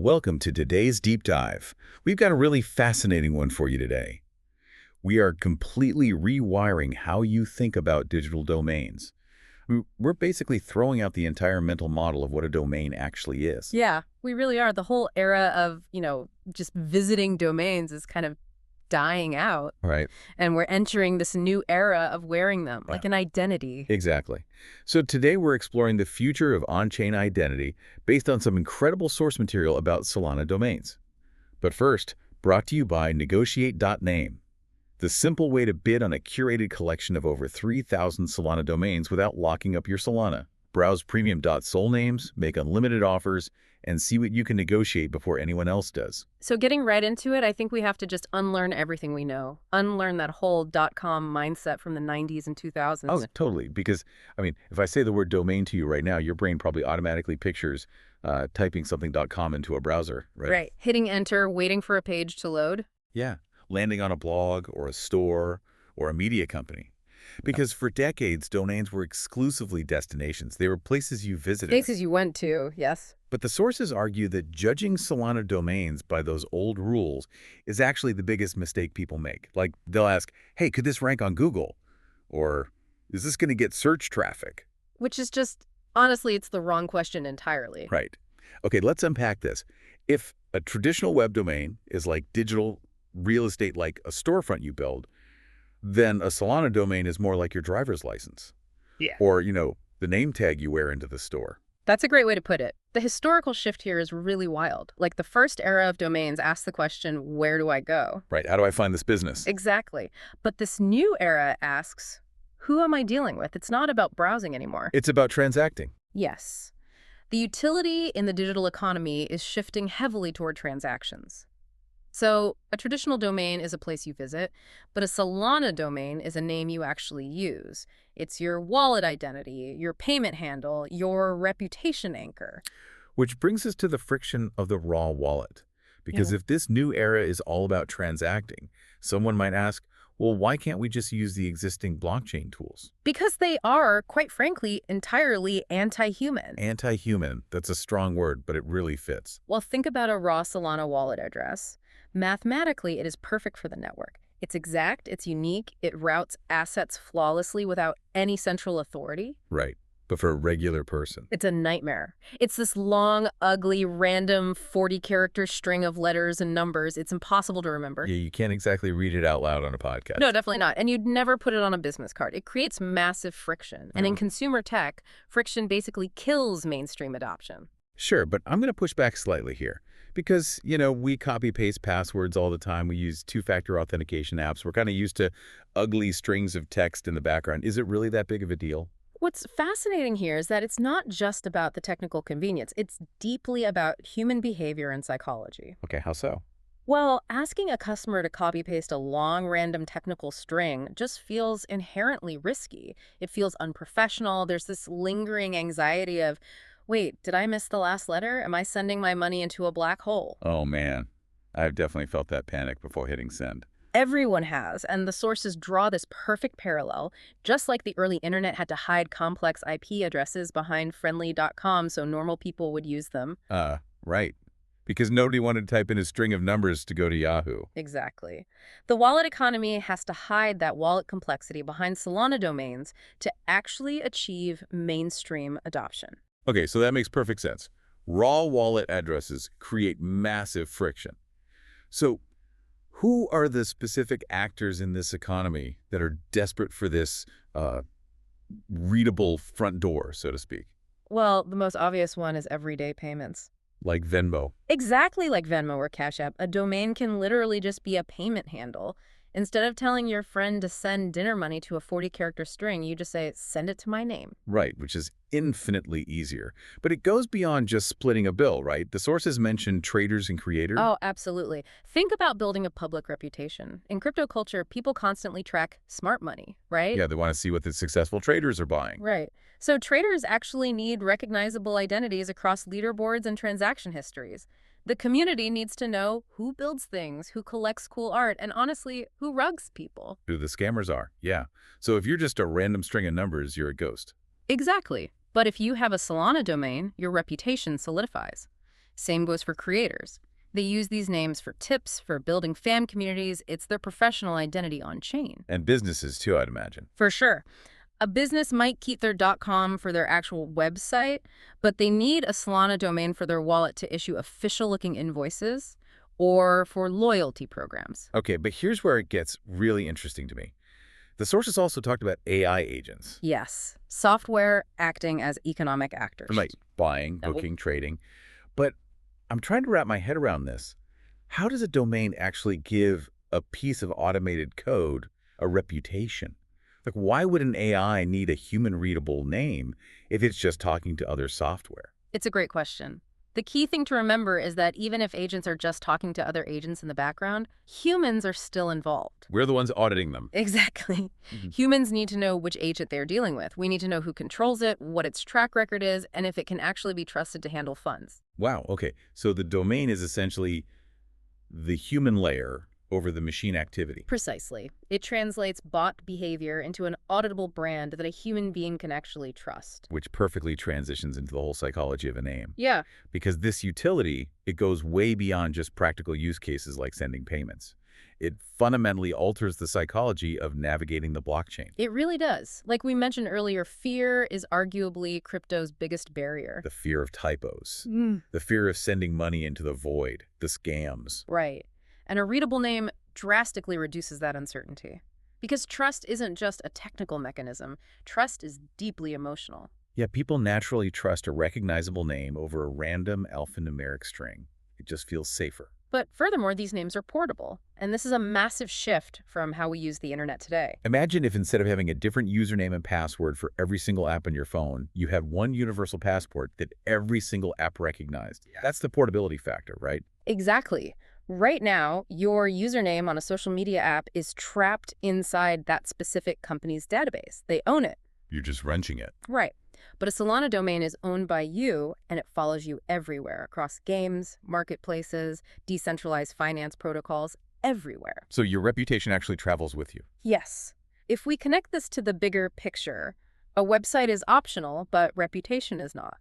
Welcome to today's deep dive. We've got a really fascinating one for you today. We are completely rewiring how you think about digital domains. We're basically throwing out the entire mental model of what a domain actually is. Yeah, we really are. The whole era of, just visiting domains is kind of dying out. Right. And we're entering this new era of wearing them, Yeah. like an identity. Exactly. So today we're exploring the future of on-chain identity based on some incredible source material about Solana domains. But first, brought to you by Negotiate.name, the simple way to bid on a curated collection of over 3,000 Solana domains without locking up your Solana. Browse premium.sol names, make unlimited offers, and see what you can negotiate before anyone else does. So getting right into it, I think we have to just unlearn everything we know. Unlearn that whole .com mindset from the 90s and 2000s. Oh, totally. Because, if I say the word domain to you right now, your brain probably automatically pictures typing something .com into a browser, right? Right. Hitting enter, waiting for a page to load. Yeah. Landing on a blog or a store or a media company. Because for decades, domains were exclusively destinations. They were places you visited. Places you went to, yes. But the sources argue that judging Solana domains by those old rules is actually the biggest mistake people make. Like, they'll ask, hey, could this rank on Google? Or, is this going to get search traffic? Which is just, honestly, it's the wrong question entirely. Right. Okay, let's unpack this. If a traditional web domain is like digital real estate, like a storefront you build, then a Solana domain is more like your driver's license. Yeah. Or, the name tag you wear into the store. That's a great way to put it. The historical shift here is really wild. Like the first era of domains asked the question, where do I go? Right. How do I find this business? Exactly. But this new era asks, who am I dealing with? It's not about browsing anymore. It's about transacting. Yes. The utility in the digital economy is shifting heavily toward transactions. So a traditional domain is a place you visit, but a Solana domain is a name you actually use. It's your wallet identity, your payment handle, your reputation anchor. Which brings us to the friction of the raw wallet. Because if this new era is all about transacting, someone might ask, well, why can't we just use the existing blockchain tools? Because they are, quite frankly, entirely anti-human. Anti-human, that's a strong word, but it really fits. Well, think about a raw Solana wallet address. Mathematically, it is perfect for the network. It's exact, it's unique, it routes assets flawlessly without any central authority. Right. But for a regular person. It's a nightmare. It's this long, ugly, random 40-character string of letters and numbers. It's impossible to remember. Yeah, you can't exactly read it out loud on a podcast. No, definitely not. And you'd never put it on a business card. It creates massive friction. And in consumer tech, friction basically kills mainstream adoption. Sure, but I'm going to push back slightly here. Because, we copy-paste passwords all the time. We use two-factor authentication apps. We're kind of used to ugly strings of text in the background. Is it really that big of a deal? What's fascinating here is that it's not just about the technical convenience. It's deeply about human behavior and psychology. Okay, how so? Well, asking a customer to copy-paste a long, random technical string just feels inherently risky. It feels unprofessional. There's this lingering anxiety of, wait, did I miss the last letter? Am I sending my money into a black hole? Oh, man. I've definitely felt that panic before hitting send. Everyone has, and the sources draw this perfect parallel. Just like the early internet had to hide complex IP addresses behind friendly.com so normal people would use them. Right. Because nobody wanted to type in a string of numbers to go to Yahoo. Exactly. The wallet economy has to hide that wallet complexity behind Solana domains to actually achieve mainstream adoption. Okay, so that makes perfect sense. Raw wallet addresses create massive friction. So who are the specific actors in this economy that are desperate for this readable front door, so to speak? Well, the most obvious one is everyday payments. Like Venmo. Exactly like Venmo or Cash App, a domain can literally just be a payment handle. Instead of telling your friend to send dinner money to a 40-character string, you just say, send it to my name. Right, which is infinitely easier. But it goes beyond just splitting a bill, right? The sources mention traders and creators. Oh, absolutely. Think about building a public reputation. In crypto culture, people constantly track smart money, right? Yeah, they want to see what the successful traders are buying. Right. So traders actually need recognizable identities across leaderboards and transaction histories. The community needs to know who builds things, who collects cool art, and honestly, who rugs people. Who the scammers are, yeah. So if you're just a random string of numbers, you're a ghost. Exactly. But if you have a Solana domain, your reputation solidifies. Same goes for creators. They use these names for tips, for building fan communities. It's their professional identity on-chain. And businesses, too, I'd imagine. For sure. A business might keep their .com for their actual website, but they need a Solana domain for their wallet to issue official-looking invoices or for loyalty programs. Okay, but here's where it gets really interesting to me. The sources also talked about AI agents. Yes, software acting as economic actors. Like buying, booking, trading. But I'm trying to wrap my head around this. How does a domain actually give a piece of automated code a reputation? Like, why would an AI need a human-readable name if it's just talking to other software? It's a great question. The key thing to remember is that even if agents are just talking to other agents in the background, humans are still involved. We're the ones auditing them. Exactly. Mhm. Humans need to know which agent they're dealing with. We need to know who controls it, what its track record is, and if it can actually be trusted to handle funds. Wow, okay. So the domain is essentially the human layer over the machine activity. Precisely. It translates bot behavior into an auditable brand that a human being can actually trust. Which perfectly transitions into the whole psychology of a name. Yeah. Because this utility, it goes way beyond just practical use cases like sending payments. It fundamentally alters the psychology of navigating the blockchain. It really does. Like we mentioned earlier, fear is arguably crypto's biggest barrier. The fear of typos, the fear of sending money into the void, the scams. Right. And a readable name drastically reduces that uncertainty. Because trust isn't just a technical mechanism. Trust is deeply emotional. Yeah, people naturally trust a recognizable name over a random alphanumeric string. It just feels safer. But furthermore, these names are portable. And this is a massive shift from how we use the internet today. Imagine if instead of having a different username and password for every single app on your phone, you had one universal passport that every single app recognized. That's the portability factor, right? Exactly. Right now, your username on a social media app is trapped inside that specific company's database. They own it. You're just wrenching it. Right. But a Solana domain is owned by you, and it follows you everywhere, across games, marketplaces, decentralized finance protocols, everywhere. So your reputation actually travels with you. Yes. If we connect this to the bigger picture, a website is optional, but reputation is not.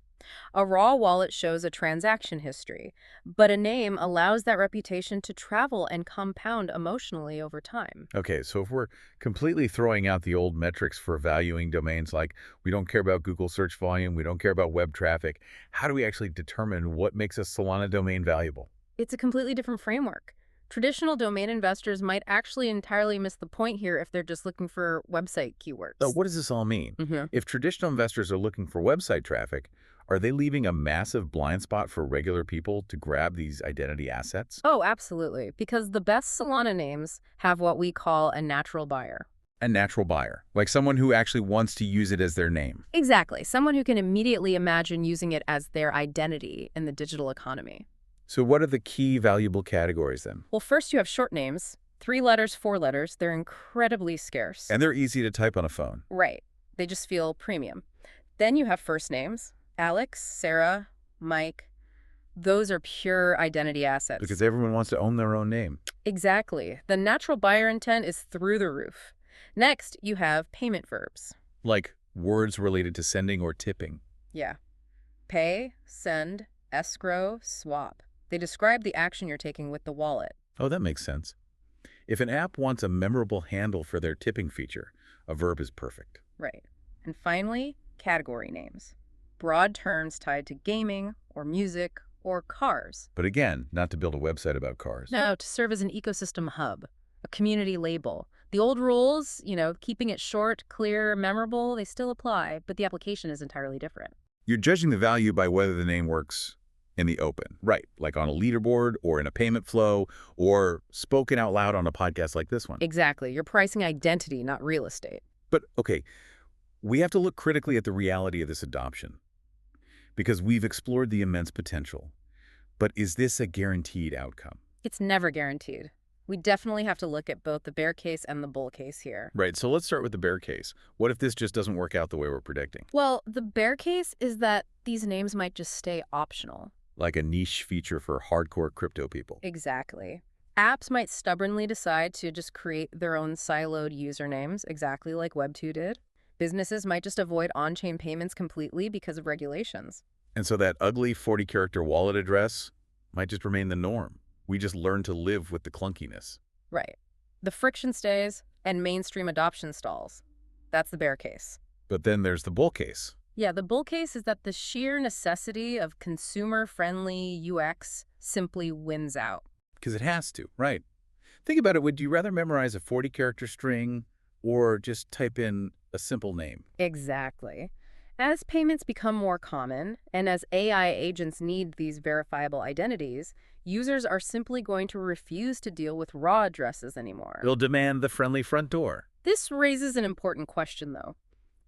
A raw wallet shows a transaction history, but a name allows that reputation to travel and compound emotionally over time. Okay, so if we're completely throwing out the old metrics for valuing domains like we don't care about Google search volume, we don't care about web traffic, how do we actually determine what makes a Solana domain valuable? It's a completely different framework. Traditional domain investors might actually entirely miss the point here if they're just looking for website keywords. So what does this all mean? Mhm. If traditional investors are looking for website traffic, are they leaving a massive blind spot for regular people to grab these identity assets? Oh, absolutely. Because the best Solana names have what we call a natural buyer. A natural buyer, like someone who actually wants to use it as their name. Exactly. Someone who can immediately imagine using it as their identity in the digital economy. So what are the key valuable categories then? Well, first you have short names. 3 letters, 4 letters. They're incredibly scarce. And they're easy to type on a phone. Right. They just feel premium. Then you have first names. Alex, Sarah, Mike. Those are pure identity assets. Because everyone wants to own their own name. Exactly. The natural buyer intent is through the roof. Next, you have payment verbs. Like words related to sending or tipping. Yeah. Pay, send, escrow, swap. They describe the action you're taking with the wallet. Oh, that makes sense. If an app wants a memorable handle for their tipping feature, a verb is perfect. Right. And finally, category names. Broad terms tied to gaming or music or cars. But again, not to build a website about cars. No, to serve as an ecosystem hub, a community label. The old rules, keeping it short, clear, memorable, they still apply, but the application is entirely different. You're judging the value by whether the name works in the open. Right, like on a leaderboard or in a payment flow or spoken out loud on a podcast like this one. Exactly. You're pricing identity, not real estate. But, okay, we have to look critically at the reality of this adoption because we've explored the immense potential. But is this a guaranteed outcome? It's never guaranteed. We definitely have to look at both the bear case and the bull case here. Right, so let's start with the bear case. What if this just doesn't work out the way we're predicting? Well, the bear case is that these names might just stay optional. Like a niche feature for hardcore crypto people. Exactly. Apps might stubbornly decide to just create their own siloed usernames, exactly like Web2 did. Businesses might just avoid on-chain payments completely because of regulations. And so that ugly 40-character wallet address might just remain the norm. We just learn to live with the clunkiness. Right. The friction stays and mainstream adoption stalls. That's the bear case. But then there's the bull case. Yeah, the bull case is that the sheer necessity of consumer-friendly UX simply wins out. Because it has to, right? Think about it. Would you rather memorize a 40-character string or just type in a simple name? Exactly. As payments become more common, and as AI agents need these verifiable identities, users are simply going to refuse to deal with raw addresses anymore. They'll demand the friendly front door. This raises an important question, though.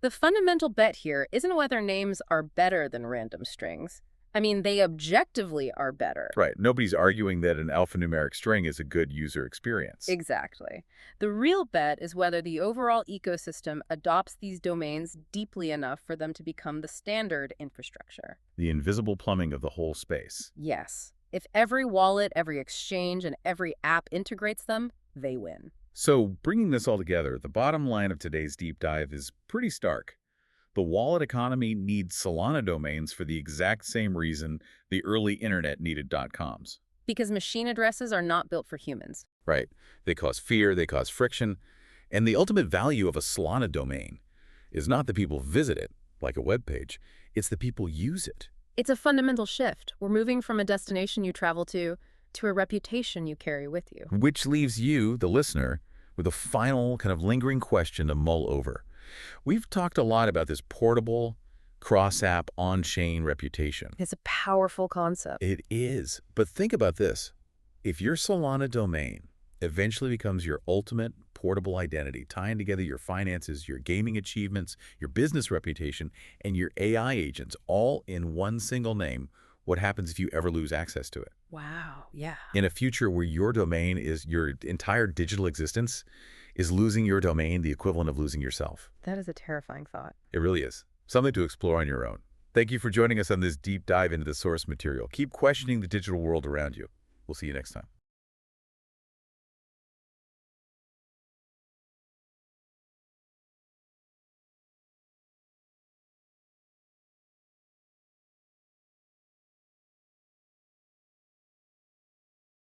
The fundamental bet here isn't whether names are better than random strings. I mean, they objectively are better. Right. Nobody's arguing that an alphanumeric string is a good user experience. Exactly. The real bet is whether the overall ecosystem adopts these domains deeply enough for them to become the standard infrastructure. The invisible plumbing of the whole space. Yes. If every wallet, every exchange, and every app integrates them, they win. So, bringing this all together, the bottom line of today's deep dive is pretty stark. The wallet economy needs Solana domains for the exact same reason the early internet needed .coms. Because machine addresses are not built for humans. Right. They cause fear, they cause friction, and the ultimate value of a Solana domain is not the people visit it, like a web page, it's the people use it. It's a fundamental shift. We're moving from a destination you travel to a reputation you carry with you. Which leaves you, the listener, with a final kind of lingering question to mull over. We've talked a lot about this portable, cross-app, on-chain reputation. It's a powerful concept. It is. But think about this. If your Solana domain eventually becomes your ultimate portable identity, tying together your finances, your gaming achievements, your business reputation, and your AI agents all in one single name, what happens if you ever lose access to it? Wow, yeah. In a future where your domain is your entire digital existence, is losing your domain the equivalent of losing yourself? That is a terrifying thought. It really is. Something to explore on your own. Thank you for joining us on this deep dive into the source material. Keep questioning the digital world around you. We'll see you next time.